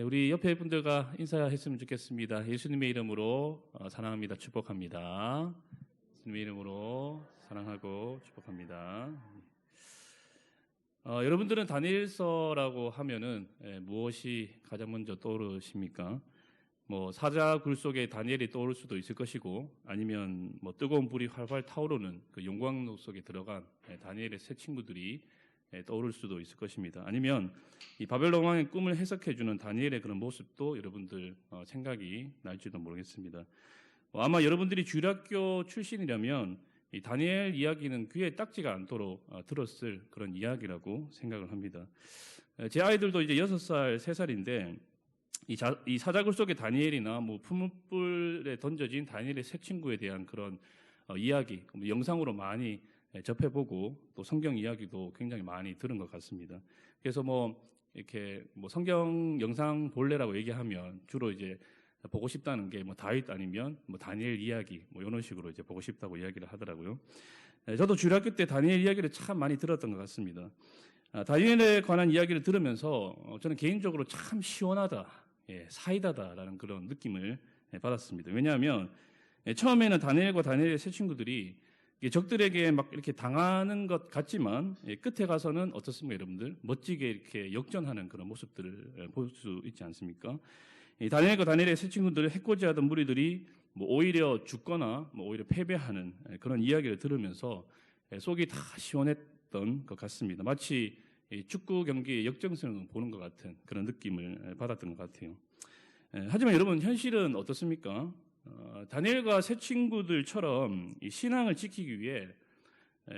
우리 옆에 분들과 인사했으면 좋겠습니다. 예수님의 이름으로 사랑합니다. 축복합니다. 예수님의 이름으로 사랑하고 축복합니다. 여러분들은 다니엘서라고 하면은 무엇이 가장 먼저 떠오르십니까? 뭐 사자 굴 속에 다니엘이 떠오를 수도 있을 것이고, 아니면 뭐 뜨거운 불이 활활 타오르는 그 용광로 속에 들어간 다니엘의 세 친구들이 떠오를 수도 있을 것입니다. 아니면 이 바벨론 왕의 꿈을 해석해주는 다니엘의 그런 모습도 여러분들 생각이 날지도 모르겠습니다. 아마 여러분들이 주일학교 출신이라면 이 다니엘 이야기는 귀에 딱지가 않도록 들었을 그런 이야기라고 생각을 합니다. 제 아이들도 이제 6살, 3살인데 이 사자굴 속의 다니엘이나 뭐 풀무불에 던져진 다니엘의 세 친구에 대한 그런 이야기, 영상으로 많이 접해보고 또 성경 이야기도 굉장히 많이 들은 것 같습니다. 그래서 뭐 이렇게 뭐 성경 영상 볼래라고 얘기하면 주로 이제 보고 싶다는 게 뭐 다윗 아니면 뭐 다니엘 이야기 뭐 이런 식으로 이제 보고 싶다고 이야기를 하더라고요. 저도 주일학교 때 다니엘 이야기를 참 많이 들었던 것 같습니다. 다니엘에 관한 이야기를 들으면서 저는 개인적으로 참 시원하다, 사이다다라는 그런 느낌을 받았습니다. 왜냐하면 처음에는 다니엘과 다니엘의 세 친구들이 적들에게 막 이렇게 당하는 것 같지만 끝에 가서는 어떻습니까, 여러분들? 멋지게 이렇게 역전하는 그런 모습들을 볼 수 있지 않습니까? 다니엘과 다니엘의 세 친구들을 해코지하던 무리들이 뭐 오히려 죽거나 뭐 오히려 패배하는 그런 이야기를 들으면서 속이 다 시원했던 것 같습니다. 마치 축구 경기의 역전승을 보는 것 같은 그런 느낌을 받았던 것 같아요. 하지만 여러분, 현실은 어떻습니까? 다니엘과 세 친구들처럼 이 신앙을 지키기 위해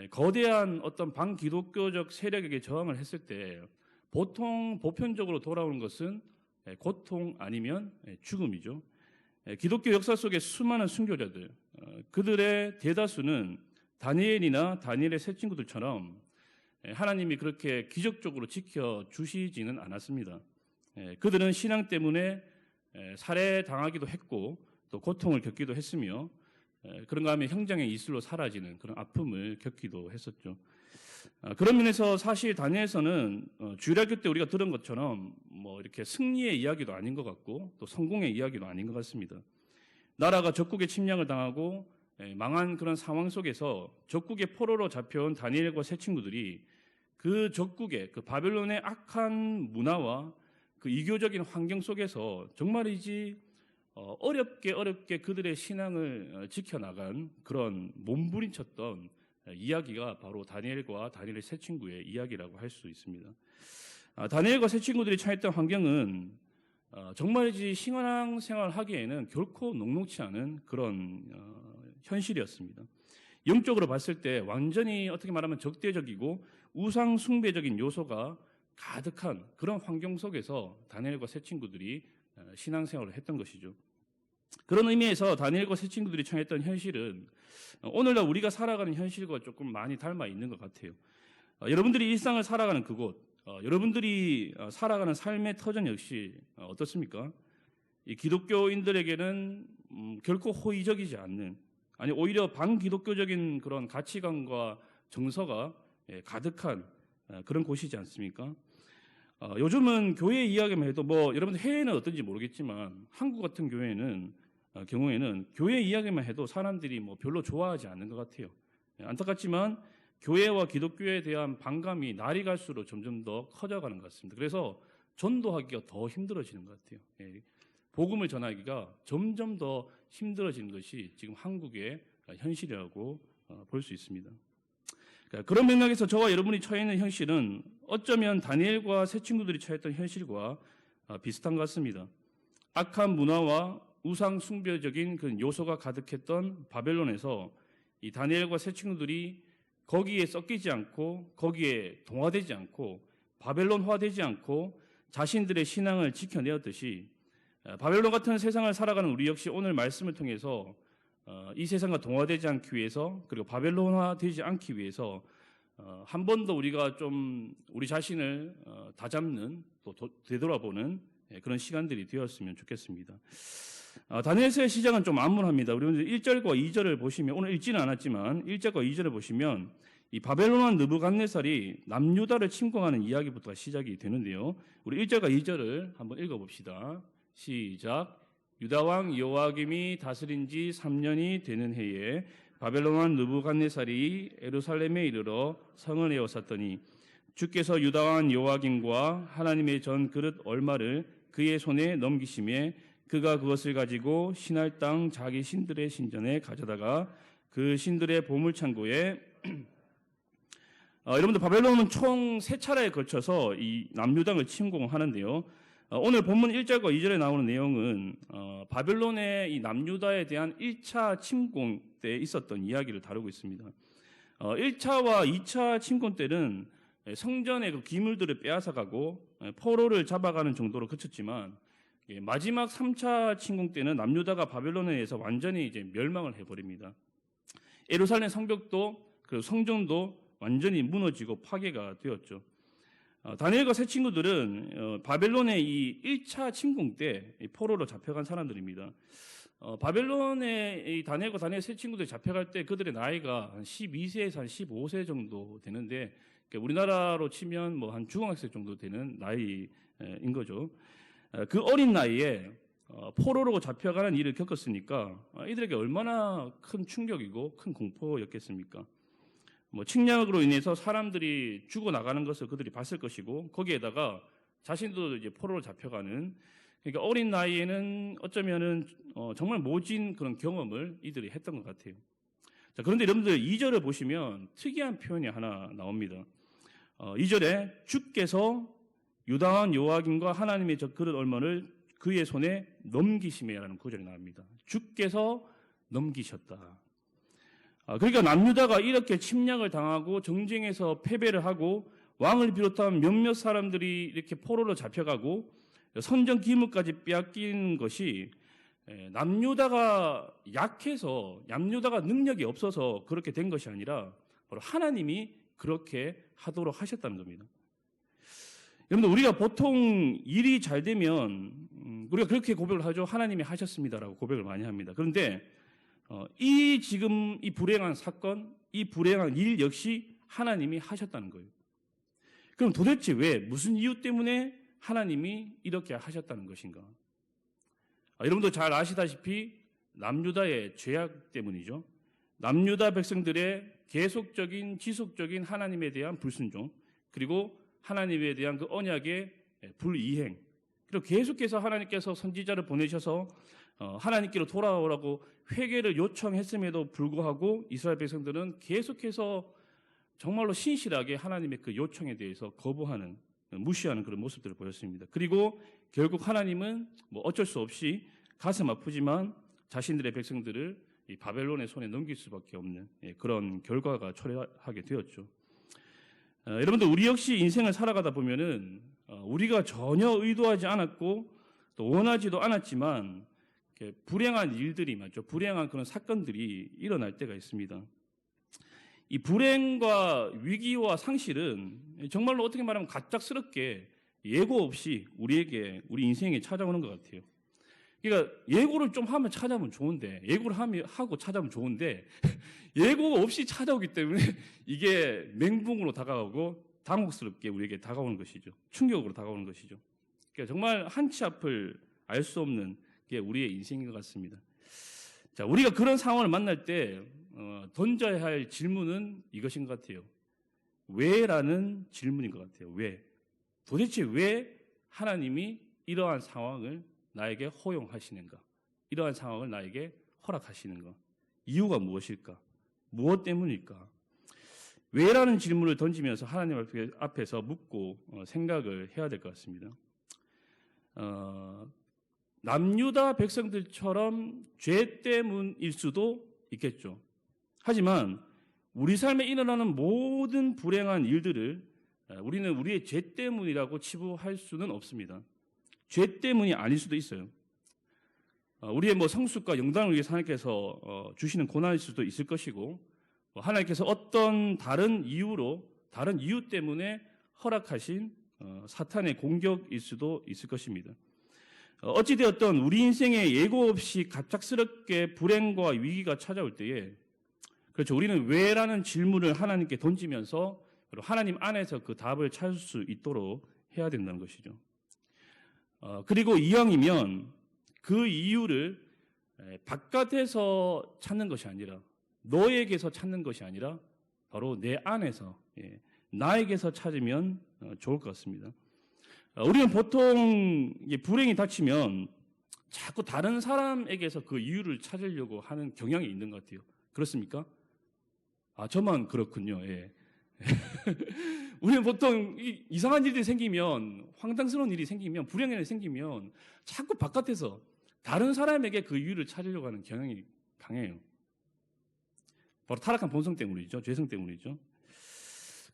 거대한 어떤 반기독교적 세력에게 저항을 했을 때 보통 보편적으로 돌아오는 것은 고통 아니면 죽음이죠. 기독교 역사 속의 수많은 순교자들, 그들의 대다수는 다니엘이나 다니엘의 세 친구들처럼 하나님이 그렇게 기적적으로 지켜주시지는 않았습니다. 그들은 신앙 때문에 살해당하기도 했고 또 고통을 겪기도 했으며, 그런가 하면 형장의 이슬로 사라지는 그런 아픔을 겪기도 했었죠. 그런 면에서 사실 다니엘서는 주일학교 때 우리가 들은 것처럼 뭐 이렇게 승리의 이야기도 아닌 것 같고 또 성공의 이야기도 아닌 것 같습니다. 나라가 적국의 침략을 당하고 망한 그런 상황 속에서 적국의 포로로 잡혀온 다니엘과 세 친구들이 그 적국의 그 바벨론의 악한 문화와 그 이교적인 환경 속에서 정말이지 어렵게 그들의 신앙을 지켜나간 그런 몸부림쳤던 이야기가 바로 다니엘과 다니엘의 세 친구의 이야기라고 할 수 있습니다. 다니엘과 세 친구들이 처했던 환경은 정말이지 신앙 생활을 하기에는 결코 녹록치 않은 그런 현실이었습니다. 영적으로 봤을 때 완전히 어떻게 말하면 적대적이고 우상 숭배적인 요소가 가득한 그런 환경 속에서 다니엘과 세 친구들이 신앙생활을 했던 것이죠. 그런 의미에서 다니엘과 세 친구들이 처했던 현실은 오늘날 우리가 살아가는 현실과 조금 많이 닮아 있는 것 같아요. 여러분들이 일상을 살아가는 그곳, 여러분들이 살아가는 삶의 터전 역시 어떻습니까? 이 기독교인들에게는 결코 호의적이지 않는, 아니 오히려 반기독교적인 그런 가치관과 정서가 가득한 그런 곳이지 않습니까? 요즘은 교회 이야기만 해도 뭐 여러분들 해외는 어떤지 모르겠지만 한국 같은 경우에는 교회 이야기만 해도 사람들이 뭐 별로 좋아하지 않는 것 같아요. 안타깝지만 교회와 기독교에 대한 반감이 날이 갈수록 점점 더 커져가는 것 같습니다. 그래서 전도하기가 더 힘들어지는 것 같아요. 복음을 전하기가 점점 더 힘들어지는 것이 지금 한국의 현실이라고 볼 수 있습니다. 그런 맥락에서 저와 여러분이 처해 있는 현실은 어쩌면 다니엘과 세 친구들이 처했던 현실과 비슷한 것 같습니다. 악한 문화와 우상 숭배적인 그 요소가 가득했던 바벨론에서 이 다니엘과 세 친구들이 거기에 섞이지 않고 거기에 동화되지 않고 바벨론화되지 않고 자신들의 신앙을 지켜내었듯이 바벨론 같은 세상을 살아가는 우리 역시 오늘 말씀을 통해서 이 세상과 동화되지 않기 위해서, 그리고 바벨론화되지 않기 위해서 한 번 더 우리가 좀 우리 자신을 다잡는, 또 되돌아보는 그런 시간들이 되었으면 좋겠습니다. 다니엘서의 시작은 좀 암울합니다. 우리 1절과 2절을 보시면, 오늘 읽지는 않았지만 1절과 2절을 보시면 이 바벨론 왕 느부갓네살이 남유다를 침공하는 이야기부터 시작이 되는데요. 우리 1절과 2절을 한번 읽어봅시다. 시작. 유다 왕 여호야김이 다스린 지 3년이 되는 해에 바벨론 왕 느부갓네살이 예루살렘에 이르러 성을 에워쌌더니 주께서 유다 왕 여호야김과 하나님의 전 그릇 얼마를 그의 손에 넘기심에 그가 그것을 가지고 신할 땅 자기 신들의 신전에 가져다가 그 신들의 보물창고에 여러분들 바벨론은 총 3차례에 걸쳐서 이 남유다를 침공하는데요. 오늘 본문 1절과 2절에 나오는 내용은 바벨론의 이 남유다에 대한 1차 침공 때 있었던 이야기를 다루고 있습니다. 1차와 2차 침공 때는 성전의 그 기물들을 빼앗아가고 포로를 잡아가는 정도로 그쳤지만 마지막 3차 침공 때는 남유다가 바벨론에 의해서 완전히 이제 멸망을 해버립니다. 예루살렘 성벽도 그 성전도 완전히 무너지고 파괴가 되었죠. 다니엘과 세 친구들은 바벨론의 이 1차 침공 때 포로로 잡혀간 사람들입니다. 바벨론의 이 다니엘과 다니엘 세 친구들이 잡혀갈 때 그들의 나이가 한 12세에서 한 15세 정도 되는데 우리나라로 치면 뭐 한 중학생 정도 되는 나이인 거죠. 그 어린 나이에 포로로 잡혀가는 일을 겪었으니까 이들에게 얼마나 큰 충격이고 큰 공포였겠습니까? 뭐 측량으로 인해서 사람들이 죽어나가는 것을 그들이 봤을 것이고 거기에다가 자신도 이제 포로로 잡혀가는, 그러니까 어린 나이에는 어쩌면은 정말 모진 그런 경험을 이들이 했던 것 같아요. 자, 그런데 여러분들 2절을 보시면 특이한 표현이 하나 나옵니다. 2절에 주께서 유다 왕 여호야김과 하나님의 저 그릇 얼마를 그의 손에 넘기심에라는 구절이 나옵니다. 주께서 넘기셨다. 그러니까 남유다가 이렇게 침략을 당하고 정쟁에서 패배를 하고 왕을 비롯한 몇몇 사람들이 이렇게 포로로 잡혀가고 선전 기물까지 빼앗긴 것이 남유다가 약해서, 남유다가 능력이 없어서 그렇게 된 것이 아니라 바로 하나님이 그렇게 하도록 하셨다는 겁니다. 여러분들, 우리가 보통 일이 잘 되면 우리가 그렇게 고백을 하죠. 하나님이 하셨습니다라고 고백을 많이 합니다. 그런데 지금 이 불행한 사건, 이 불행한 일 역시 하나님이 하셨다는 거예요. 그럼 도대체 왜, 무슨 이유 때문에 하나님이 이렇게 하셨다는 것인가? 여러분도 잘 아시다시피 남유다의 죄악 때문이죠. 남유다 백성들의 계속적인 지속적인 하나님에 대한 불순종, 그리고 하나님에 대한 그 언약의 불이행, 그리고 계속해서 하나님께서 선지자를 보내셔서 하나님께로 돌아오라고 회개를 요청했음에도 불구하고 이스라엘 백성들은 계속해서 정말로 신실하게 하나님의 그 요청에 대해서 거부하는, 무시하는 그런 모습들을 보였습니다. 그리고 결국 하나님은 뭐 어쩔 수 없이 가슴 아프지만 자신들의 백성들을 이 바벨론의 손에 넘길 수밖에 없는 그런 결과가 초래하게 되었죠. 여러분들, 우리 역시 인생을 살아가다 보면은 우리가 전혀 의도하지 않았고 또 원하지도 않았지만 불행한 일들이 많죠. 불행한 그런 사건들이 일어날 때가 있습니다. 이 불행과 위기와 상실은 정말로 어떻게 말하면 갑작스럽게 예고 없이 우리 인생에 찾아오는 것 같아요. 그러니까 예고를 좀 하면 찾아오면 좋은데, 예고를 하고 찾아오면 좋은데 예고가 없이 찾아오기 때문에 이게 멘붕으로 다가오고 당혹스럽게 우리에게 다가오는 것이죠. 충격으로 다가오는 것이죠. 그러니까 정말 한치 앞을 알 수 없는 게 우리의 인생인 것 같습니다. 자, 우리가 그런 상황을 만날 때 던져야 할 질문은 이것인 것 같아요. 왜라는 질문인 것 같아요. 왜? 도대체 왜 하나님이 이러한 상황을 나에게 허용하시는가? 이러한 상황을 나에게 허락하시는가? 이유가 무엇일까? 무엇 때문일까? 왜라는 질문을 던지면서 하나님 앞에서 묻고 생각을 해야 될 것 같습니다. 남유다 백성들처럼 죄 때문일 수도 있겠죠. 하지만 우리 삶에 일어나는 모든 불행한 일들을 우리는 우리의 죄 때문이라고 치부할 수는 없습니다. 죄 때문이 아닐 수도 있어요. 우리의 뭐 성숙과 영광을 위해서 하나님께서 주시는 고난일 수도 있을 것이고, 하나님께서 어떤 다른 이유 때문에 허락하신 사탄의 공격일 수도 있을 것입니다. 어찌되었든 우리 인생에 예고 없이 갑작스럽게 불행과 위기가 찾아올 때에 그렇죠. 우리는 왜라는 질문을 하나님께 던지면서 하나님 안에서 그 답을 찾을 수 있도록 해야 된다는 것이죠. 그리고 이왕이면 그 이유를 바깥에서 찾는 것이 아니라, 너에게서 찾는 것이 아니라 바로 내 안에서, 나에게서 찾으면 좋을 것 같습니다. 우리는 보통 불행이 닥치면 자꾸 다른 사람에게서 그 이유를 찾으려고 하는 경향이 있는 것 같아요. 그렇습니까? 저만 그렇군요. 예. 우리는 보통 이상한 일들이 생기면, 황당스러운 일이 생기면, 불행한 일이 생기면 자꾸 바깥에서 다른 사람에게 그 이유를 찾으려고 하는 경향이 강해요. 바로 타락한 본성 때문이죠. 죄성 때문이죠.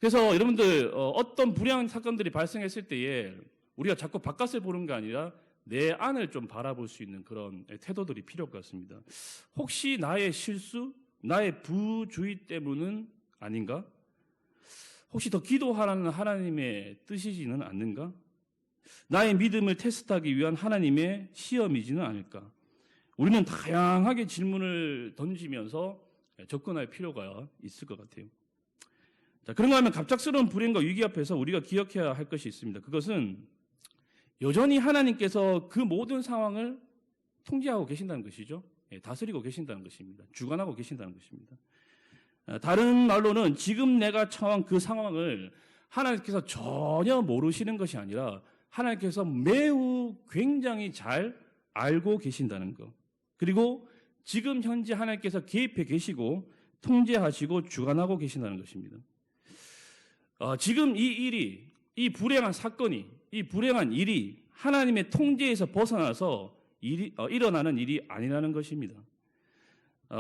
그래서 여러분들 어떤 불행한 사건들이 발생했을 때에 우리가 자꾸 바깥을 보는 게 아니라 내 안을 좀 바라볼 수 있는 그런 태도들이 필요할 것 같습니다. 혹시 나의 실수, 나의 부주의 때문은 아닌가? 혹시 더 기도하라는 하나님의 뜻이지는 않는가? 나의 믿음을 테스트하기 위한 하나님의 시험이지는 않을까? 우리는 다양하게 질문을 던지면서 접근할 필요가 있을 것 같아요. 자, 그런가 하면 갑작스러운 불행과 위기 앞에서 우리가 기억해야 할 것이 있습니다. 그것은 여전히 하나님께서 그 모든 상황을 통제하고 계신다는 것이죠. 다스리고 계신다는 것입니다. 주관하고 계신다는 것입니다. 다른 말로는 지금 내가 처한 그 상황을 하나님께서 전혀 모르시는 것이 아니라 하나님께서 매우 굉장히 잘 알고 계신다는 것. 그리고 지금 현재 하나님께서 개입해 계시고 통제하시고 주관하고 계신다는 것입니다. 지금 이 일이, 이 불행한 사건이, 이 불행한 일이 하나님의 통제에서 벗어나서 일어나는 일이 아니라는 것입니다.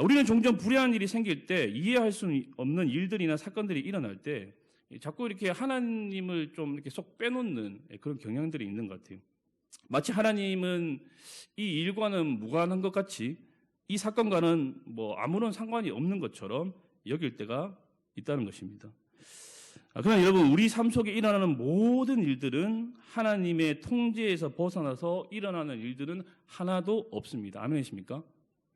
우리는 종종 불행한 일이 생길 때, 이해할 수 없는 일들이나 사건들이 일어날 때 자꾸 이렇게 하나님을 좀 이렇게 쏙 빼놓는 그런 경향들이 있는 것 같아요. 마치 하나님은 이 일과는 무관한 것 같이 이 사건과는 뭐 아무런 상관이 없는 것처럼 여길 때가 있다는 것입니다. 그러나 여러분, 우리 삶 속에 일어나는 모든 일들은 하나님의 통제에서 벗어나서 일어나는 일들은 하나도 없습니다. 아멘이십니까?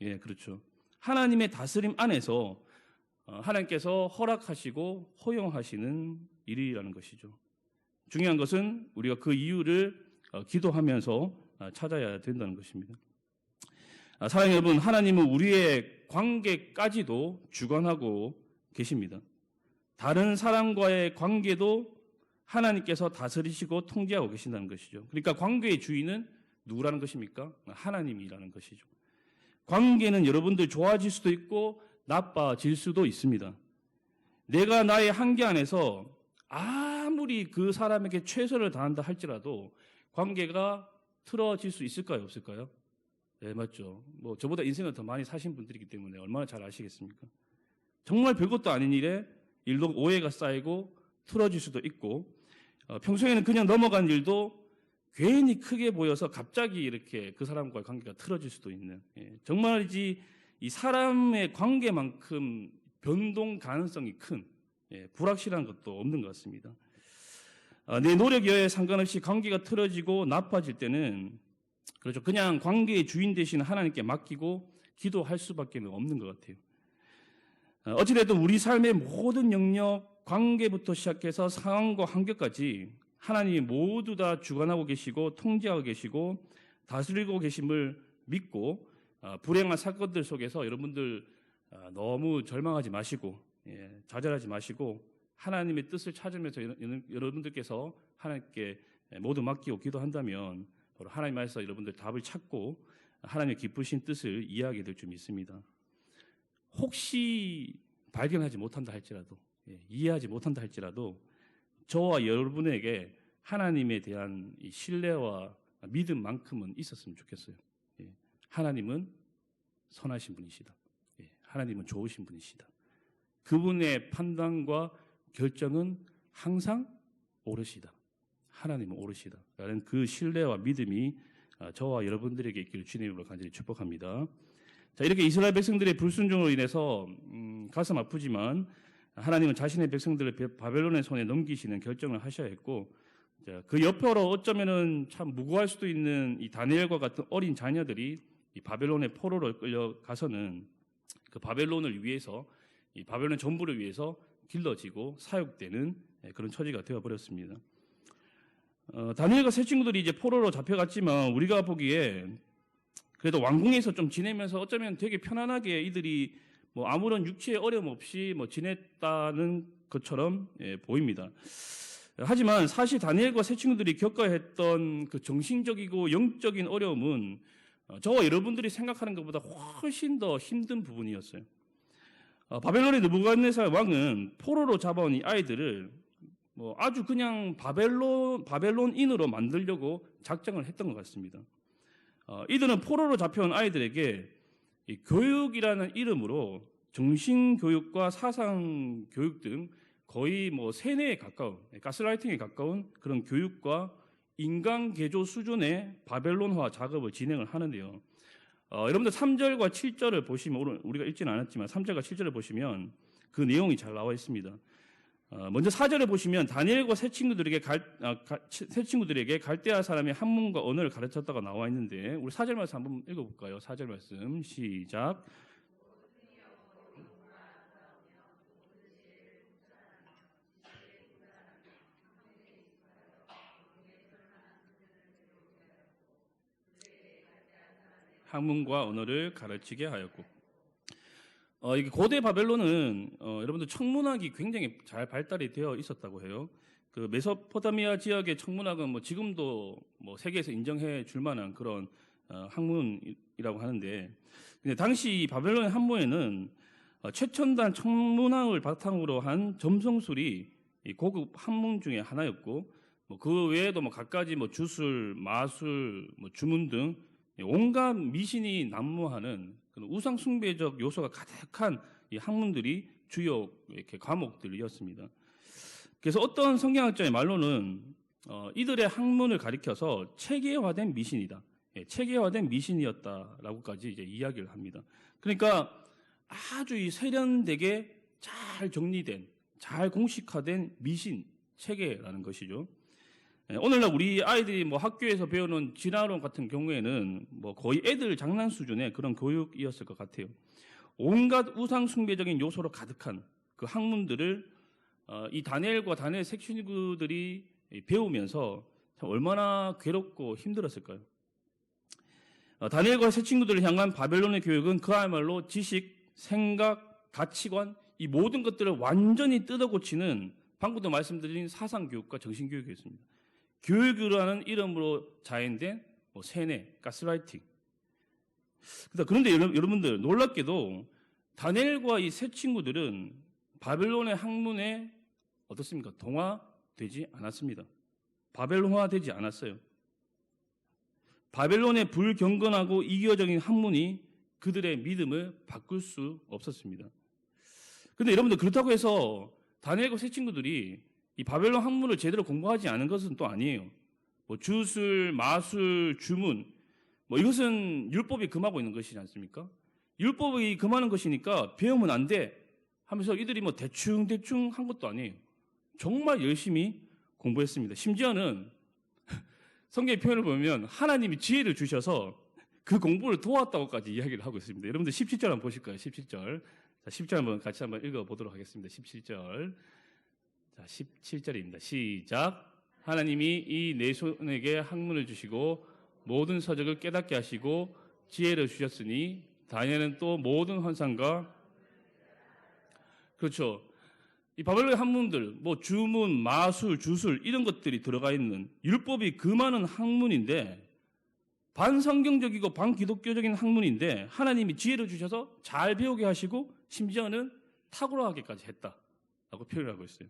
예, 그렇죠. 하나님의 다스림 안에서 하나님께서 허락하시고 허용하시는 일이라는 것이죠. 중요한 것은 우리가 그 이유를 기도하면서 찾아야 된다는 것입니다. 사랑하는 여러분, 하나님은 우리의 관계까지도 주관하고 계십니다. 다른 사람과의 관계도 하나님께서 다스리시고 통제하고 계신다는 것이죠. 그러니까 관계의 주인은 누구라는 것입니까? 하나님이라는 것이죠. 관계는 여러분들 좋아질 수도 있고 나빠질 수도 있습니다. 내가 나의 한계 안에서 아무리 그 사람에게 최선을 다한다 할지라도 관계가 틀어질 수 있을까요? 없을까요? 네, 맞죠. 뭐 저보다 인생을 더 많이 사신 분들이기 때문에 얼마나 잘 아시겠습니까? 정말 별것도 아닌 일도 오해가 쌓이고 틀어질 수도 있고, 평소에는 그냥 넘어간 일도 괜히 크게 보여서 갑자기 이렇게 그 사람과의 관계가 틀어질 수도 있는, 정말이지 이 사람의 관계만큼 변동 가능성이 큰, 불확실한 것도 없는 것 같습니다. 내 노력 여하에 상관없이 관계가 틀어지고 나빠질 때는, 그렇죠, 그냥 관계의 주인 되신 하나님께 맡기고 기도할 수밖에 없는 것 같아요. 어찌됐든 우리 삶의 모든 영역, 관계부터 시작해서 상황과 환경까지 하나님이 모두 다 주관하고 계시고 통제하고 계시고 다스리고 계심을 믿고, 불행한 사건들 속에서 여러분들 너무 절망하지 마시고, 좌절하지 마시고 하나님의 뜻을 찾으면서 여러분들께서 하나님께 모두 맡기고 기도한다면 바로 하나님 안에서 여러분들 답을 찾고 하나님의 기쁘신 뜻을 이해하게 될 줄 믿습니다. 혹시 발견하지 못한다 할지라도, 이해하지 못한다 할지라도 저와 여러분에게 하나님에 대한 이 신뢰와 믿음만큼은 있었으면 좋겠어요. 하나님은 선하신 분이시다. 하나님은 좋으신 분이시다. 그분의 판단과 결정은 항상 옳으시다. 하나님은 옳으시다. 라는 그 신뢰와 믿음이 저와 여러분들에게 있기를 주님으로 간절히 축복합니다. 자, 이렇게 이스라엘 백성들의 불순종으로 인해서 가슴 아프지만 하나님은 자신의 백성들을 바벨론의 손에 넘기시는 결정을 하셔야 했고, 그 여파로 어쩌면은 참 무고할 수도 있는 이 다니엘과 같은 어린 자녀들이 이 바벨론의 포로로 끌려가서는 그 바벨론을 위해서 이 바벨론 정부를 위해서 길러지고 사육되는 그런 처지가 되어버렸습니다. 다니엘과 세 친구들이 이제 포로로 잡혀갔지만 우리가 보기에 그래도 왕궁에서 좀 지내면서 어쩌면 되게 편안하게 이들이 뭐 아무런 육체의 어려움 없이 뭐 지냈다는 것처럼 보입니다. 하지만 사실 다니엘과 세 친구들이 겪어야 했던 그 정신적이고 영적인 어려움은 저와 여러분들이 생각하는 것보다 훨씬 더 힘든 부분이었어요. 바벨론의 느부갓네살 왕은 포로로 잡아온 이 아이들을 뭐 아주 그냥 바벨론인으로 만들려고 작정을 했던 것 같습니다. 이들은 포로로 잡혀온 아이들에게 이 교육이라는 이름으로 정신교육과 사상교육 등 거의 뭐 세뇌에 가까운, 가스라이팅에 가까운 그런 교육과 인간개조 수준의 바벨론화 작업을 진행을 하는데요. 여러분들 3절과 7절을 보시면, 오늘 우리가 읽지는 않았지만 3절과 7절을 보시면 그 내용이 잘 나와 있습니다. 먼저 4절에 보시면 다니엘과 세 친구들에게 갈대아 사람의 학문과 언어를 가르쳤다가 나와 있는데, 우리 4절 말씀 한번 읽어볼까요? 4절 말씀 시작. 학문과 언어를 가르치게 하였고, 이게 고대 바벨론은 여러분들 청문학이 굉장히 잘 발달이 되어 있었다고 해요. 그 메소포타미아 지역의 청문학은 뭐 지금도 뭐 세계에서 인정해 줄 만한 그런 학문이라고 하는데, 근데 당시 바벨론 학문에는 최첨단 청문학을 바탕으로 한 점성술이 고급 학문 중에 하나였고, 뭐 그 외에도 뭐 갖가지 뭐 주술, 마술, 뭐 주문 등 온갖 미신이 난무하는 그런 우상 숭배적 요소가 가득한 이 학문들이 주요 이렇게 과목들이었습니다. 그래서 어떤 성경학자의 말로는 이들의 학문을 가리켜서 체계화된 미신이다, 체계화된 미신이었다라고까지 이제 이야기를 합니다. 그러니까 아주 이 세련되게 잘 정리된, 잘 공식화된 미신 체계라는 것이죠. 오늘날 우리 아이들이 뭐 학교에서 배우는 진화론 같은 경우에는 뭐 거의 애들 장난 수준의 그런 교육이었을 것 같아요. 온갖 우상 숭배적인 요소로 가득한 그 학문들을 이 다니엘과 다니엘 세 친구들이 배우면서 참 얼마나 괴롭고 힘들었을까요? 다니엘과 세 친구들을 향한 바벨론의 교육은 그야말로 지식, 생각, 가치관, 이 모든 것들을 완전히 뜯어고치는 방금도 말씀드린 사상교육과 정신교육이었습니다. 교육이라는 이름으로 자행된 뭐 세뇌, 가스라이팅. 그런데 여러분들 놀랍게도 다니엘과 이 세 친구들은 바벨론의 학문에 어떻습니까? 동화되지 않았습니다. 바벨론화되지 않았어요. 바벨론의 불경건하고 이교적인 학문이 그들의 믿음을 바꿀 수 없었습니다. 그런데 여러분들 그렇다고 해서 다니엘과 세 친구들이 이 바벨론 학문을 제대로 공부하지 않은 것은 또 아니에요. 뭐 주술, 마술, 주문, 뭐 이것은 율법이 금하고 있는 것이지 않습니까? 율법이 금하는 것이니까 배우면 안 돼 하면서 이들이 뭐 대충 한 것도 아니에요. 정말 열심히 공부했습니다. 심지어는 성경의 표현을 보면 하나님이 지혜를 주셔서 그 공부를 도왔다고까지 이야기를 하고 있습니다. 여러분들 17절 한번 보실까요? 17절. 자, 17절 한번 같이 한번 읽어보도록 하겠습니다. 17절. 자, 17절입니다. 시작. 하나님이 이 내 손에게 학문을 주시고 모든 서적을 깨닫게 하시고 지혜를 주셨으니 다니엘은 또 모든 환상과, 그렇죠, 이 바벨론의 학문들, 뭐 주문, 마술, 주술 이런 것들이 들어가 있는 율법이 금하는 학문인데, 반성경적이고 반기독교적인 학문인데 하나님이 지혜를 주셔서 잘 배우게 하시고 심지어는 탁월하게까지 했다라고 표현하고 있어요.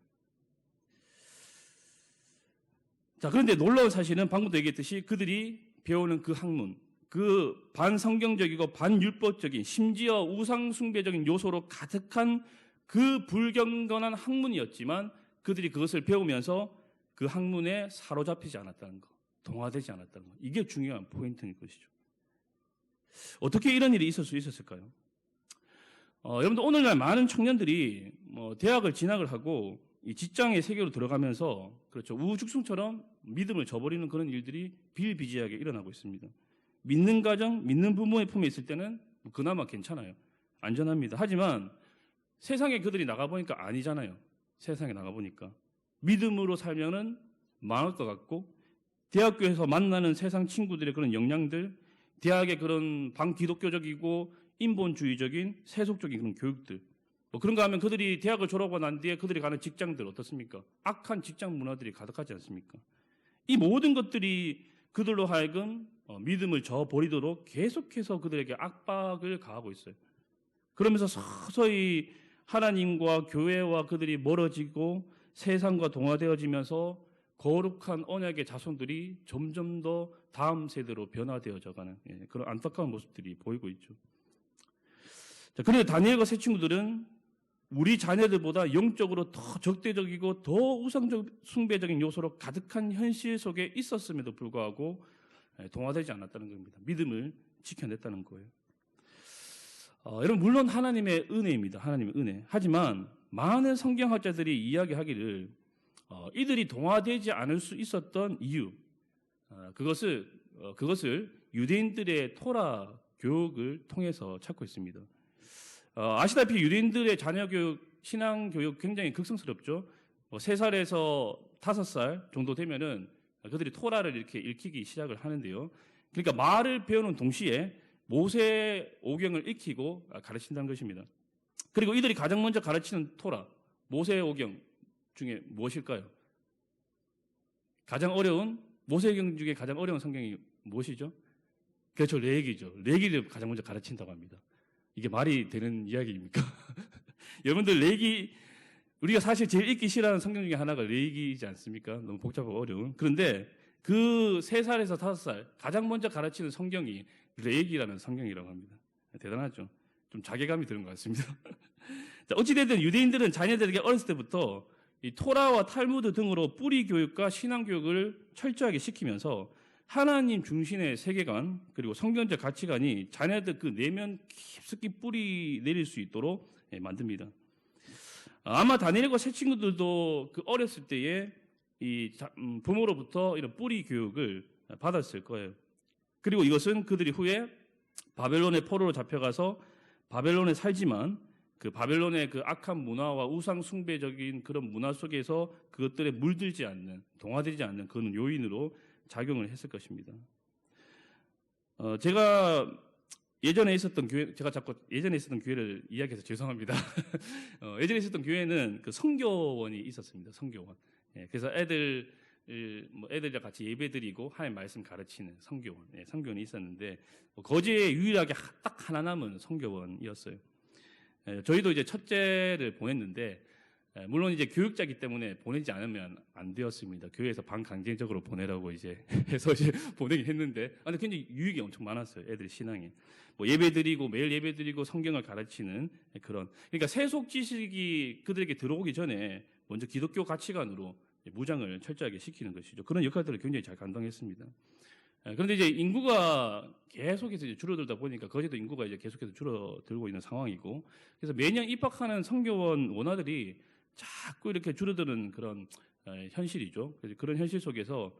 자, 그런데 놀라운 사실은 방금도 얘기했듯이 그들이 배우는 그 학문, 그 반성경적이고 반율법적인, 심지어 우상숭배적인 요소로 가득한 그 불경건한 학문이었지만 그들이 그것을 배우면서 그 학문에 사로잡히지 않았다는 것, 동화되지 않았다는 것, 이게 중요한 포인트인 것이죠. 어떻게 이런 일이 있을 수 있었을까요? 여러분들 오늘날 많은 청년들이 대학을 진학을 하고 이 직장의 세계로 들어가면서, 그렇죠, 우후죽순처럼 믿음을 저버리는 그런 일들이 비일비재하게 일어나고 있습니다. 믿는 가정, 믿는 부모의 품에 있을 때는 그나마 괜찮아요. 안전합니다. 하지만 세상에 그들이 나가보니까 아니잖아요. 세상에 나가보니까. 믿음으로 살면은 망할 것 같고, 대학교에서 만나는 세상 친구들의 그런 역량들, 대학의 그런 반기독교적이고 인본주의적인 세속적인 그런 교육들, 뭐 그런가 하면 그들이 대학을 졸업하고 난 뒤에 그들이 가는 직장들 어떻습니까? 악한 직장 문화들이 가득하지 않습니까? 이 모든 것들이 그들로 하여금 믿음을 저버리도록 계속해서 그들에게 압박을 가하고 있어요. 그러면서 서서히 하나님과 교회와 그들이 멀어지고 세상과 동화되어지면서 거룩한 언약의 자손들이 점점 더 다음 세대로 변화되어져가는 그런 안타까운 모습들이 보이고 있죠. 자, 그런데 다니엘과 새 친구들은 우리 자녀들보다 영적으로 더 적대적이고 더 우상적 숭배적인 요소로 가득한 현실 속에 있었음에도 불구하고 동화되지 않았다는 겁니다. 믿음을 지켜냈다는 거예요. 여러분, 물론 하나님의 은혜입니다. 하나님의 은혜. 하지만 많은 성경학자들이 이야기하기를 이들이 동화되지 않을 수 있었던 이유, 그것을 유대인들의 토라 교육을 통해서 찾고 있습니다. 아시다시피 유대인들의 자녀교육, 신앙교육 굉장히 극성스럽죠. 3살에서 5살 정도 되면은 그들이 토라를 이렇게 읽히기 시작을 하는데요. 그러니까 말을 배우는 동시에 모세 오경을 익히고 가르친다는 것입니다. 그리고 이들이 가장 먼저 가르치는 토라, 모세 오경 중에 무엇일까요? 가장 어려운, 모세오경 중에 가장 어려운 성경이 무엇이죠? 그렇죠, 레위기죠. 레위기를 가장 먼저 가르친다고 합니다. 이게 말이 되는 이야기입니까? 여러분들 레위기, 우리가 사실 제일 읽기 싫어하는 성경 중에 하나가 레위기이지 않습니까? 너무 복잡하고 어려운. 그런데 그 3살에서 5살 가장 먼저 가르치는 성경이 레위기라는 성경이라고 합니다. 대단하죠. 좀 자괴감이 드는 것 같습니다. 자, 어찌됐든 유대인들은 자녀들에게 어렸을 때부터 이 토라와 탈무드 등으로 뿌리 교육과 신앙 교육을 철저하게 시키면서 하나님 중심의 세계관 그리고 성경적 가치관이 자녀들 그 내면 깊숙이 뿌리 내릴 수 있도록 만듭니다. 아마 다니엘과 새 친구들도 그 어렸을 때에 이 부모로부터 이런 뿌리 교육을 받았을 거예요. 그리고 이것은 그들이 후에 바벨론의 포로로 잡혀가서 바벨론에 살지만 그 바벨론의 그 악한 문화와 우상 숭배적인 그런 문화 속에서 그것들에 물들지 않는, 동화되지 않는 그런 요인으로 작용을 했을 것입니다. 제가 예전에 있었던 교회, 제가 자꾸 예전에 있었던 교회를 이야기해서 죄송합니다. 예전에 있었던 교회는 그 선교원이 있었습니다. 선교원. 그래서 애들이랑 같이 예배드리고 하나님 말씀 가르치는 선교원, 선교원이 있었는데 거제에 유일하게 딱 하나 남은 선교원이었어요. 저희도 이제 첫째를 보냈는데 물론 이제 교육자이기 때문에 보내지 않으면 안 되었습니다. 교회에서 반강제적으로 보내라고 이제 해서 이제 보내긴 했는데, 근데 굉장히 유익이 엄청 많았어요. 애들 신앙에. 뭐 예배드리고 매일 예배드리고 성경을 가르치는 그런. 그러니까 세속 지식이 그들에게 들어오기 전에 먼저 기독교 가치관으로 무장을 철저하게 시키는 것이죠. 그런 역할들을 굉장히 잘 감당했습니다. 그런데 이제 인구가 계속해서 이제 줄어들다 보니까 거제도 인구가 이제 계속해서 줄어들고 있는 상황이고, 그래서 매년 입학하는 선교원 원아들이 자꾸 이렇게 줄어드는 그런 현실이죠. 그래서 그런 현실 속에서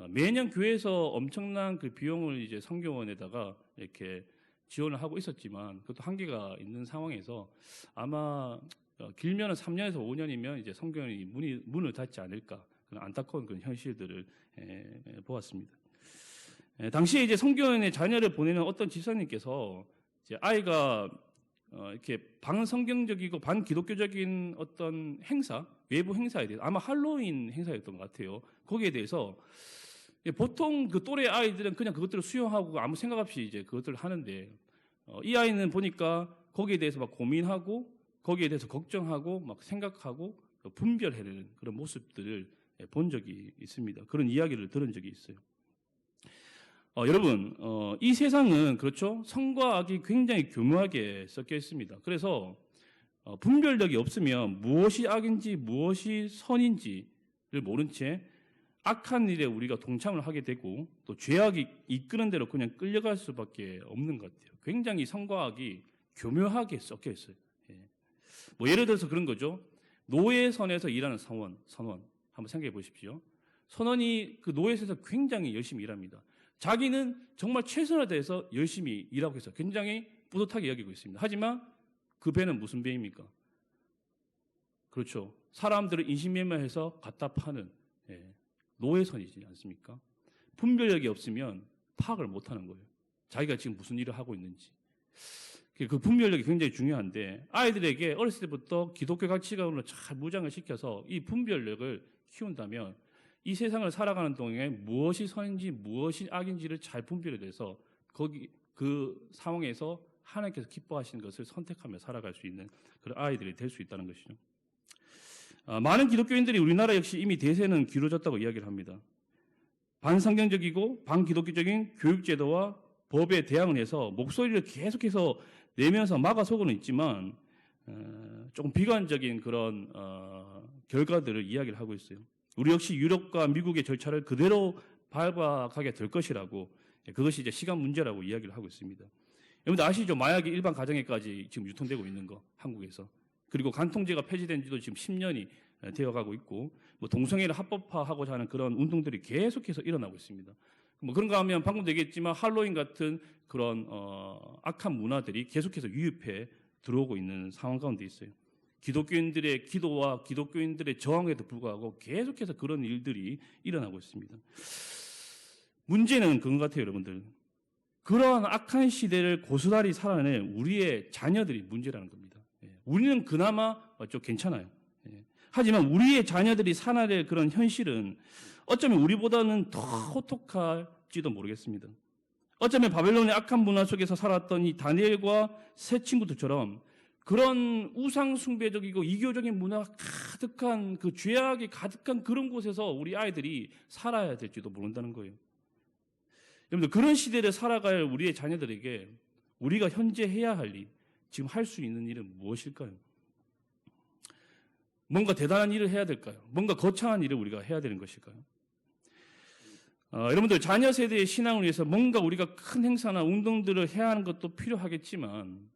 매년 교회에서 엄청난 그 비용을 이제 선교원에다가 이렇게 지원을 하고 있었지만 그것도 한계가 있는 상황에서 아마 길면은 3년에서 5년이면 이제 선교원이 문을 닫지 않을까, 그런 안타까운 그런 현실들을 보았습니다. 당시에 이제 선교원에 자녀를 보내는 어떤 집사님께서 이제 아이가 이렇게 반성경적이고 반기독교적인 어떤 행사, 외부 행사에 대해서, 아마 할로윈 행사였던 것 같아요. 거기에 대해서 보통 그 또래 아이들은 그냥 그것들을 수용하고 아무 생각 없이 이제 그것들을 하는데 이 아이는 보니까 거기에 대해서 막 고민하고 거기에 대해서 걱정하고 막 생각하고 분별해내는 그런 모습들을 본 적이 있습니다. 그런 이야기를 들은 적이 있어요. 여러분, 이 세상은 그렇죠. 선과 악이 굉장히 교묘하게 섞여 있습니다. 그래서 분별력이 없으면 무엇이 악인지 무엇이 선인지를 모른 채 악한 일에 우리가 동참을 하게 되고 또 죄악이 이끄는 대로 그냥 끌려갈 수밖에 없는 것 같아요. 굉장히 선과 악이 교묘하게 섞여 있어요. 뭐 예를 들어서 그런 거죠. 노예선에서 일하는 선원 한번 생각해 보십시오. 선원이 그 노예선에서 굉장히 열심히 일합니다. 자기는 정말 최선을 다해서 열심히 일하고 있어요. 굉장히 뿌듯하게 여기고 있습니다. 하지만 그 배는 무슨 배입니까? 그렇죠. 사람들을 인신매매해서 갖다 파는 노예선이지 않습니까? 분별력이 없으면 파악을 못하는 거예요. 자기가 지금 무슨 일을 하고 있는지. 그 분별력이 굉장히 중요한데 아이들에게 어렸을 때부터 기독교 가치관으로 잘 무장을 시켜서 이 분별력을 키운다면 이 세상을 살아가는 동안에 무엇이 선인지 무엇이 악인지를 잘 분별해서 그 상황에서 하나님께서 기뻐하시는 것을 선택하며 살아갈 수 있는 그런 아이들이 될 수 있다는 것이죠. 많은 기독교인들이 우리나라 역시 이미 대세는 길어졌다고 이야기를 합니다. 반성경적이고 반기독교적인 교육제도와 법에 대항을 해서 목소리를 계속해서 내면서 막아서고는 있지만 조금 비관적인 그런 결과들을 이야기를 하고 있어요. 우리 역시 유럽과 미국의 절차를 그대로 밟아가게 될 것이라고, 그것이 이제 시간 문제라고 이야기를 하고 있습니다. 여러분들 아시죠? 마약이 일반 가정에까지 지금 유통되고 있는 거, 한국에서. 그리고 간통죄가 폐지된 지도 지금 10년이 되어가고 있고, 뭐 동성애를 합법화하고자 하는 그런 운동들이 계속해서 일어나고 있습니다. 뭐 그런가 하면 방금도 얘기했지만 할로윈 같은 그런 악한 문화들이 계속해서 유입해 들어오고 있는 상황 가운데 있어요. 기독교인들의 기도와 기독교인들의 저항에도 불구하고 계속해서 그런 일들이 일어나고 있습니다. 문제는 그런 것 같아요, 여러분들. 그러한 악한 시대를 고스란히 살아낸 우리의 자녀들이 문제라는 겁니다. 우리는 그나마 좀 괜찮아요. 하지만 우리의 자녀들이 살아낼 그런 현실은 어쩌면 우리보다는 더 호톡할지도 모르겠습니다. 어쩌면 바벨론의 악한 문화 속에서 살았던 이 다니엘과 세 친구들처럼 그런 우상 숭배적이고 이교적인 문화가 가득한 그 죄악이 가득한 그런 곳에서 우리 아이들이 살아야 될지도 모른다는 거예요. 여러분들, 그런 시대를 살아갈 우리의 자녀들에게 우리가 현재 해야 할 일, 지금 할 수 있는 일은 무엇일까요? 뭔가 대단한 일을 해야 될까요? 뭔가 거창한 일을 우리가 해야 되는 것일까요? 여러분들, 자녀 세대의 신앙을 위해서 뭔가 우리가 큰 행사나 운동들을 해야 하는 것도 필요하겠지만,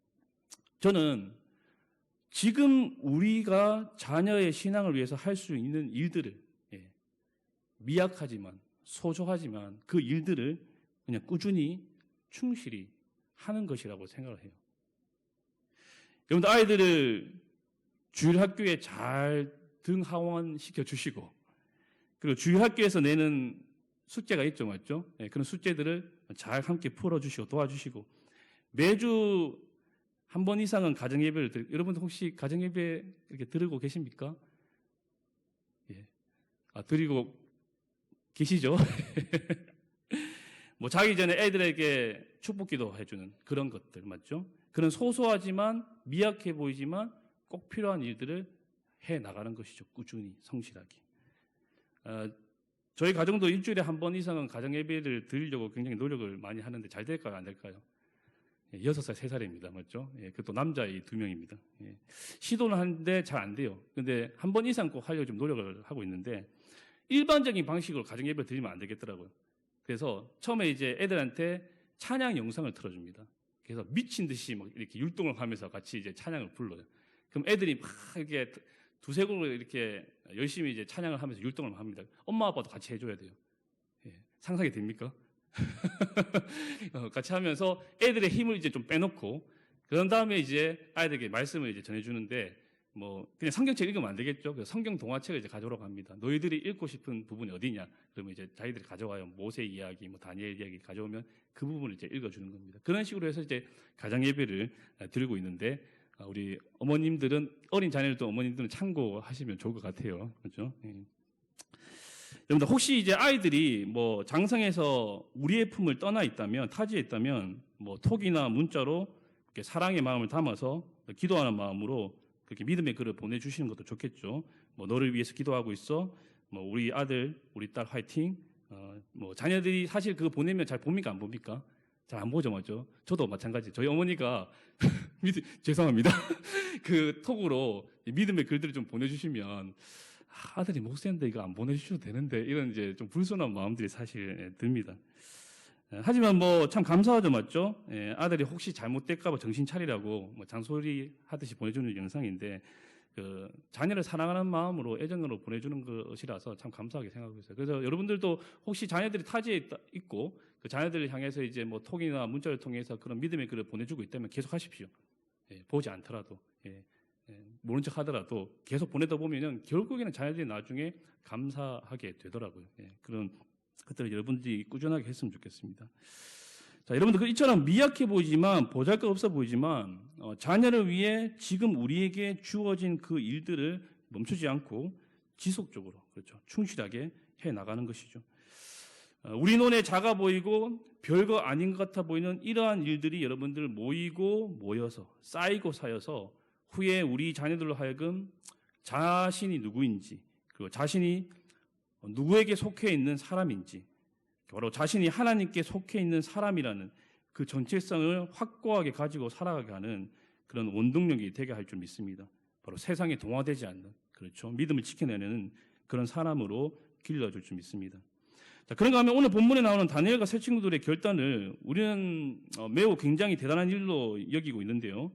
저는 지금 우리가 자녀의 신앙을 위해서 할 수 있는 일들을, 미약하지만 소소하지만 그 일들을 그냥 꾸준히 충실히 하는 것이라고 생각을 해요. 여러분들, 아이들을 주일학교에 잘 등하원시켜 주시고, 그리고 주일학교에서 내는 숙제가 있죠, 맞죠? 그런 숙제들을 잘 함께 풀어주시고 도와주시고, 매주 한 번 이상은 가정예배를 여러분들 혹시 가정예배 이렇게 들으고 계십니까? 예. 드리고 계시죠? 뭐 자기 전에 애들에게 축복기도 해주는 그런 것들, 맞죠? 그런 소소하지만 미약해 보이지만 꼭 필요한 일들을 해 나가는 것이죠. 꾸준히 성실하게. 저희 가정도 일주일에 한 번 이상은 가정예배를 드리려고 굉장히 노력을 많이 하는데 잘 될까요? 안 될까요? 6살, 3살입니다. 맞죠? 그것도 남자아이 2명입니다. 시도는 하는데 잘 안 돼요. 근데 한 번 이상 꼭 하려고 좀 노력을 하고 있는데, 일반적인 방식으로 가정예배를 드리면 안 되겠더라고요. 그래서 처음에 이제 애들한테 찬양 영상을 틀어줍니다. 그래서 미친 듯이 막 이렇게 율동을 하면서 같이 이제 찬양을 불러요. 그럼 애들이 막 이렇게 두세 곡을 이렇게 열심히 이제 찬양을 하면서 율동을 합니다. 엄마 아빠도 같이 해줘야 돼요. 상상이 됩니까? 같이 하면서 애들의 힘을 이제 좀 빼놓고, 그런 다음에 이제 아이들에게 말씀을 이제 전해주는데, 뭐 그냥 성경책 읽으면 안 되겠죠. 그래서 성경 동화책을 이제 가져오라고 합니다. 너희들이 읽고 싶은 부분이 어디냐? 그러면 이제 자기들이 가져와요. 모세 이야기, 뭐 다니엘 이야기 가져오면 그 부분을 이제 읽어주는 겁니다. 그런 식으로 해서 이제 가정 예배를 드리고 있는데, 우리 어머님들은, 어린 자녀들도 어머님들은 참고하시면 좋을 것 같아요. 그렇죠? 여러분들, 혹시 이제 아이들이 뭐 장성에서 우리의 품을 떠나 있다면, 타지에 있다면, 뭐 톡이나 문자로 이렇게 사랑의 마음을 담아서 기도하는 마음으로 그렇게 믿음의 글을 보내주시는 것도 좋겠죠. 뭐 너를 위해서 기도하고 있어. 뭐 우리 아들, 우리 딸 화이팅. 뭐 자녀들이 사실 그거 보내면 잘 봅니까, 안 봅니까? 잘 안 보죠, 맞죠? 저도 마찬가지. 저희 어머니가 죄송합니다. 그 톡으로 믿음의 글들을 좀 보내주시면, 아들이 목사인데 이거 안 보내주셔도 되는데, 이런 이제 좀 불순한 마음들이 사실 듭니다. 하지만 뭐 참 감사하죠, 맞죠? 아들이 혹시 잘못될까봐 정신 차리라고 뭐 장소리 하듯이 보내주는 영상인데, 그 자녀를 사랑하는 마음으로 애정으로 보내주는 것이라서 참 감사하게 생각하고 있어요. 그래서 여러분들도 혹시 자녀들이 타지에 있고 그 자녀들을 향해서 이제 뭐 톡이나 문자를 통해서 그런 믿음의 글을 보내주고 있다면 계속 하십시오. 보지 않더라도. 모른 척 하더라도 계속 보내다 보면은 결국에는 자녀들이 나중에 감사하게 되더라고요. 그런 것들을 여러분들이 꾸준하게 했으면 좋겠습니다. 자, 여러분들 이처럼 미약해 보이지만 보잘것없어 보이지만 자녀를 위해 지금 우리에게 주어진 그 일들을 멈추지 않고 지속적으로 그렇죠. 충실하게 해 나가는 것이죠. 우리 눈에 작아 보이고 별거 아닌 것 같아 보이는 이러한 일들이 여러분들 모여서 쌓이고 쌓여서 후에 우리 자녀들로 하여금 자신이 누구인지 그리고 자신이 누구에게 속해 있는 사람인지 바로 자신이 하나님께 속해 있는 사람이라는 그 정체성을 확고하게 가지고 살아가게 하는 그런 원동력이 되게 할 줄 믿습니다. 바로 세상에 동화되지 않는 그렇죠. 믿음을 지켜내는 그런 사람으로 길러줄 줄 믿습니다. 자, 그런가 하면 오늘 본문에 나오는 다니엘과 세 친구들의 결단을 우리는 매우 굉장히 대단한 일로 여기고 있는데요.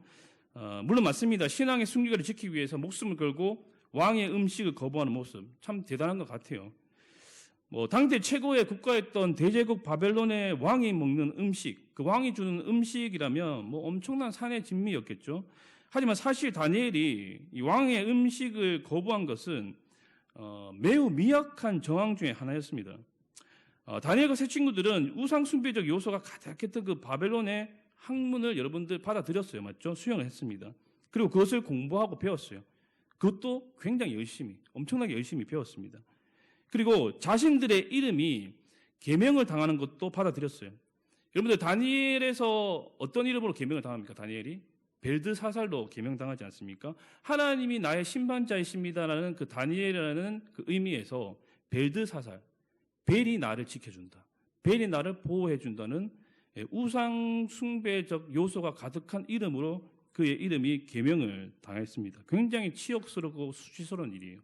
물론 맞습니다. 신앙의 순결을 지키기 위해서 목숨을 걸고 왕의 음식을 거부하는 모습 참 대단한 것 같아요. 당대 최고의 국가였던 대제국 바벨론의 왕이 먹는 음식, 그 왕이 주는 음식이라면 엄청난 산의 진미였겠죠. 하지만 사실 다니엘이 이 왕의 음식을 거부한 것은 매우 미약한 정황 중에 하나였습니다. 다니엘과 세 친구들은 우상 숭배적 요소가 가득했던 그 바벨론의 학문을 여러분들 받아들였어요. 맞죠? 수용을 했습니다. 그리고 그것을 공부하고 배웠어요. 그것도 굉장히 열심히, 엄청나게 열심히 배웠습니다. 그리고 자신들의 이름이 계명을 당하는 것도 받아들였어요. 여러분들 다니엘에서 어떤 이름으로 계명을 당합니까? 다니엘이 벨드사살로 계명당하지 않습니까? 하나님이 나의 심판자이십니다라는 그 다니엘이라는 그 의미에서 벨드사살, 벨이 나를 지켜준다, 벨이 나를 보호해준다는 우상 숭배적 요소가 가득한 이름으로 그의 이름이 계명을 당했습니다. 굉장히 치욕스럽고 수치스러운 일이에요.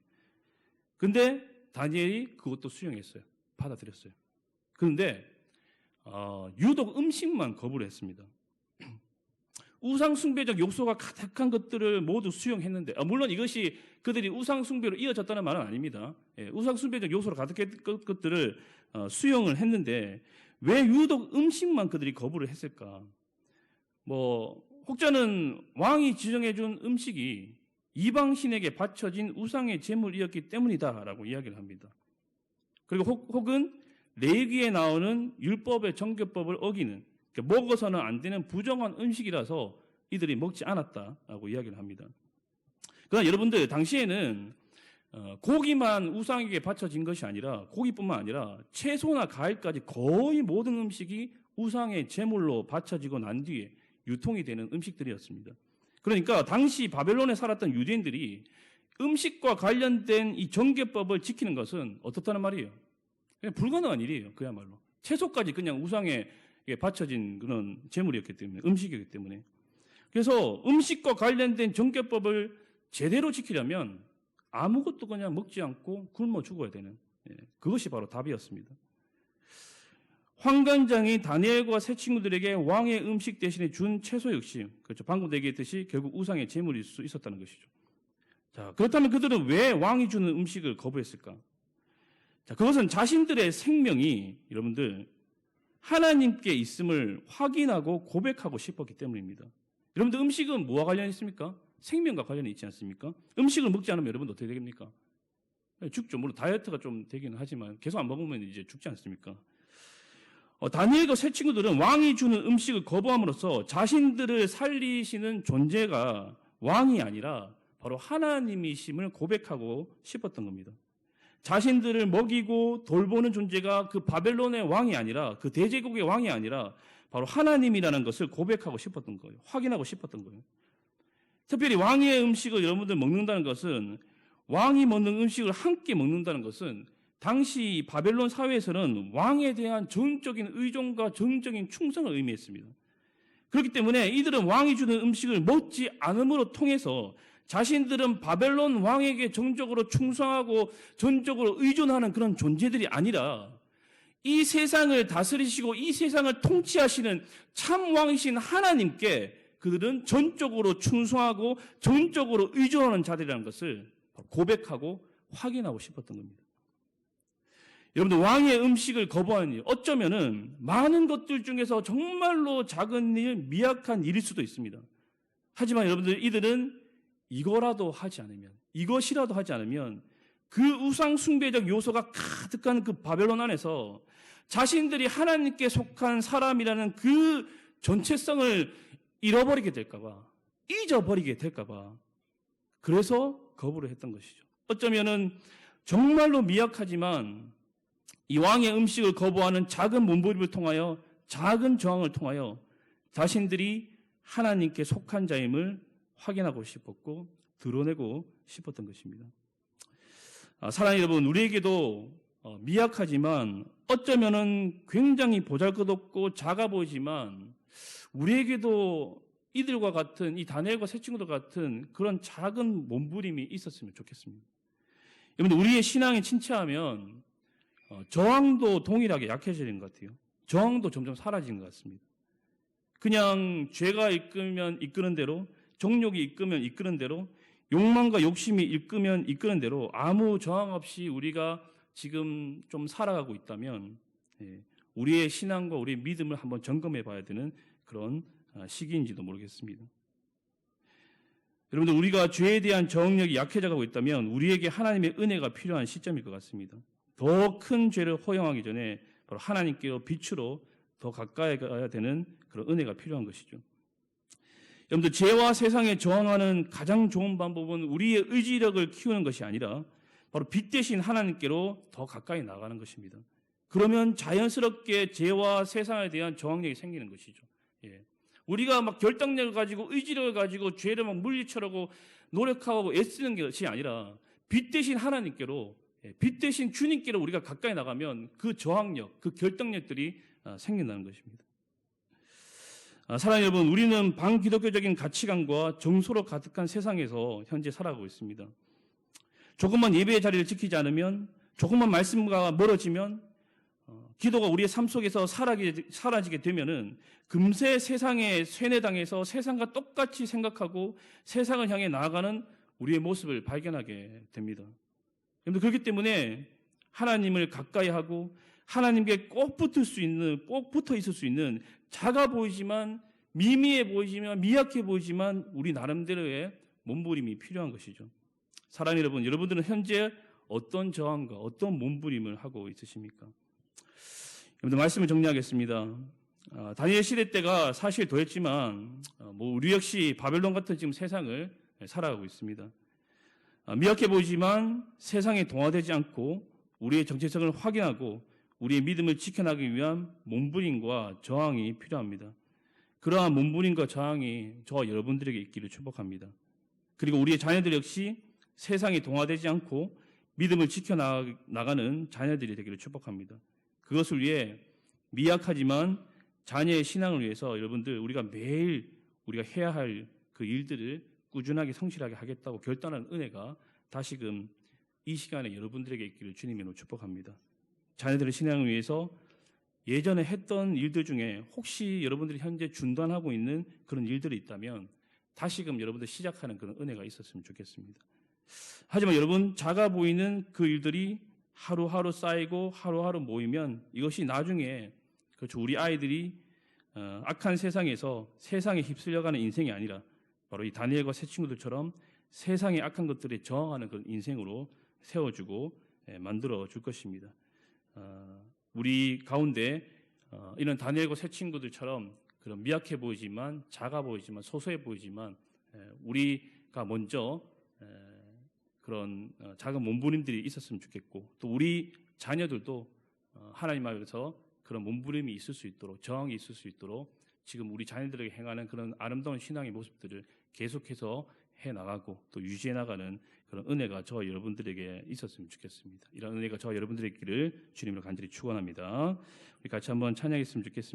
근데 다니엘이 그것도 수용했어요. 받아들였어요. 그런데 유독 음식만 거부를 했습니다. 우상 숭배적 요소가 가득한 것들을 모두 수용했는데 물론 이것이 그들이 우상 숭배로 이어졌다는 말은 아닙니다. 우상 숭배적 요소로 가득했던 것들을 수용을 했는데 왜 유독 음식만 그들이 거부를 했을까? 혹자는 왕이 지정해준 음식이 이방신에게 바쳐진 우상의 제물이었기 때문이다라고 이야기를 합니다. 그리고 혹은 레위기에 나오는 율법의 정교법을 어기는, 먹어서는 안 되는 부정한 음식이라서 이들이 먹지 않았다라고 이야기를 합니다. 그러나 여러분들 당시에는 고기만 우상에게 바쳐진 것이 아니라 고기뿐만 아니라 채소나 과일까지 거의 모든 음식이 우상의 제물로 바쳐지고 난 뒤에 유통이 되는 음식들이었습니다. 그러니까 당시 바벨론에 살았던 유대인들이 음식과 관련된 이 정죄법을 지키는 것은 어떻다는 말이에요? 그냥 불가능한 일이에요. 그야말로. 채소까지 그냥 우상에 바쳐진 그런 제물이었기 때문에, 음식이었기 때문에. 그래서 음식과 관련된 정죄법을 제대로 지키려면 아무것도 그냥 먹지 않고 굶어 죽어야 되는, 그것이 바로 답이었습니다. 환관장이 다니엘과 세 친구들에게 왕의 음식 대신에 준 채소 역시, 그렇죠, 방금 얘기했듯이 결국 우상의 제물일 수 있었다는 것이죠. 자, 그렇다면 그들은 왜 왕이 주는 음식을 거부했을까? 자, 그것은 자신들의 생명이 여러분들 하나님께 있음을 확인하고 고백하고 싶었기 때문입니다. 여러분들 음식은 뭐와 관련이 있습니까? 생명과 관련이 있지 않습니까? 음식을 먹지 않으면 여러분 어떻게 됩니까? 죽죠. 물론 다이어트가 좀 되기는 하지만 계속 안 먹으면 이제 죽지 않습니까? 다니엘과 세 친구들은 왕이 주는 음식을 거부함으로써 자신들을 살리시는 존재가 왕이 아니라 바로 하나님이심을 고백하고 싶었던 겁니다. 자신들을 먹이고 돌보는 존재가 그 바벨론의 왕이 아니라, 그 대제국의 왕이 아니라 바로 하나님이라는 것을 고백하고 싶었던 거예요. 확인하고 싶었던 거예요. 특별히 왕의 음식을 여러분들 먹는다는 것은, 왕이 먹는 음식을 함께 먹는다는 것은 당시 바벨론 사회에서는 왕에 대한 정적인 의존과 정적인 충성을 의미했습니다. 그렇기 때문에 이들은 왕이 주는 음식을 먹지 않음으로 통해서 자신들은 바벨론 왕에게 정적으로 충성하고 전적으로 의존하는 그런 존재들이 아니라 이 세상을 다스리시고 이 세상을 통치하시는 참 왕이신 하나님께 그들은 전적으로 충성하고 전적으로 의존하는 자들이라는 것을 고백하고 확인하고 싶었던 겁니다. 여러분들, 왕의 음식을 거부하는 일, 어쩌면은 많은 것들 중에서 정말로 작은 일, 미약한 일일 수도 있습니다. 하지만 여러분들, 이들은 이것이라도 하지 않으면 그 우상 숭배적 요소가 가득한 그 바벨론 안에서 자신들이 하나님께 속한 사람이라는 그 전체성을 잃어버리게 될까봐, 잊어버리게 될까봐, 그래서 거부를 했던 것이죠. 어쩌면은 정말로 미약하지만 이 왕의 음식을 거부하는 작은 몸부림을 통하여, 작은 저항을 통하여 자신들이 하나님께 속한 자임을 확인하고 싶었고 드러내고 싶었던 것입니다. 사랑하는 여러분, 우리에게도 미약하지만 어쩌면은 굉장히 보잘것없고 작아 보이지만 우리에게도 이들과 같은, 이 다니엘과 세 친구들 같은 그런 작은 몸부림이 있었으면 좋겠습니다. 여러분, 우리의 신앙이 침체하면 저항도 동일하게 약해지는 것 같아요. 저항도 점점 사라지는 것 같습니다. 그냥 죄가 이끄는 대로, 정욕이 이끄는 대로, 욕망과 욕심이 이끄는 대로 아무 저항 없이 우리가 지금 좀 살아가고 있다면 우리의 신앙과 우리의 믿음을 한번 점검해 봐야 되는 그런 시기인지도 모르겠습니다. 여러분들, 우리가 죄에 대한 저항력이 약해져가고 있다면 우리에게 하나님의 은혜가 필요한 시점일 것 같습니다. 더 큰 죄를 허용하기 전에 바로 하나님께로 빛으로 더 가까이 가야 되는 그런 은혜가 필요한 것이죠. 여러분들, 죄와 세상에 저항하는 가장 좋은 방법은 우리의 의지력을 키우는 것이 아니라 바로 빛 대신 하나님께로 더 가까이 나가는 것입니다. 그러면 자연스럽게 죄와 세상에 대한 저항력이 생기는 것이죠. 우리가 막 결단력을 가지고 의지력을 가지고 죄를 막 물리쳐라고 노력하고 애쓰는 것이 아니라 빛 대신 하나님께로, 빛 대신 주님께로 우리가 가까이 나가면 그 저항력, 그 결단력들이 생긴다는 것입니다. 사랑하는 여러분, 우리는 반기독교적인 가치관과 정서로 가득한 세상에서 현재 살아가고 있습니다. 조금만 예배의 자리를 지키지 않으면, 조금만 말씀과 멀어지면, 기도가 우리의 삶 속에서 사라지게 되면은 금세 세상에 쇠뇌당해서 세상과 똑같이 생각하고 세상을 향해 나아가는 우리의 모습을 발견하게 됩니다. 여러분, 그렇기 때문에 하나님을 가까이 하고 하나님께 꼭 붙어 있을 수 있는 작아 보이지만, 미미해 보이지만, 미약해 보이지만 우리 나름대로의 몸부림이 필요한 것이죠. 사랑하는 여러분, 여러분들은 현재 어떤 저항과 어떤 몸부림을 하고 있으십니까? 여러분들, 말씀을 정리하겠습니다. 다니엘 시대 때가 사실 더했지만 우리 역시 바벨론 같은 지금 세상을 살아가고 있습니다. 미약해 보이지만 세상에 동화되지 않고 우리의 정체성을 확인하고 우리의 믿음을 지켜나가기 위한 몸부림과 저항이 필요합니다. 그러한 몸부림과 저항이 저와 여러분들에게 있기를 축복합니다. 그리고 우리의 자녀들 역시 세상에 동화되지 않고 믿음을 지켜나가는 자녀들이 되기를 축복합니다. 그것을 위해 미약하지만 자녀의 신앙을 위해서 여러분들, 우리가 매일 우리가 해야 할 그 일들을 꾸준하게 성실하게 하겠다고 결단하는 은혜가 다시금 이 시간에 여러분들에게 있기를 주님으로 축복합니다. 자녀들의 신앙을 위해서 예전에 했던 일들 중에 혹시 여러분들이 현재 중단하고 있는 그런 일들이 있다면 다시금 여러분들 시작하는 그런 은혜가 있었으면 좋겠습니다. 하지만 여러분, 작아 보이는 그 일들이 하루하루 쌓이고 하루하루 모이면 이것이 나중에, 그렇죠, 우리 아이들이 악한 세상에서 세상에 휩쓸려가는 인생이 아니라 바로 이 다니엘과 세 친구들처럼 세상의 악한 것들에 저항하는 그런 인생으로 세워주고 만들어 줄 것입니다. 우리 가운데 이런 다니엘과 세 친구들처럼 그런 미약해 보이지만, 작아 보이지만, 소소해 보이지만 우리가 먼저 그런 작은 몸부림들이 있었으면 좋겠고, 또 우리 자녀들도 하나님 앞에서 그런 몸부림이 있을 수 있도록, 저항이 있을 수 있도록 지금 우리 자녀들에게 행하는 그런 아름다운 신앙의 모습들을 계속해서 해나가고 또 유지해 나가는 그런 은혜가 저와 여러분들에게 있었으면 좋겠습니다. 이런 은혜가 저와 여러분들에게 있기를 주님으로 간절히 축원합니다. 우리 같이 한번 찬양했으면 좋겠습니다.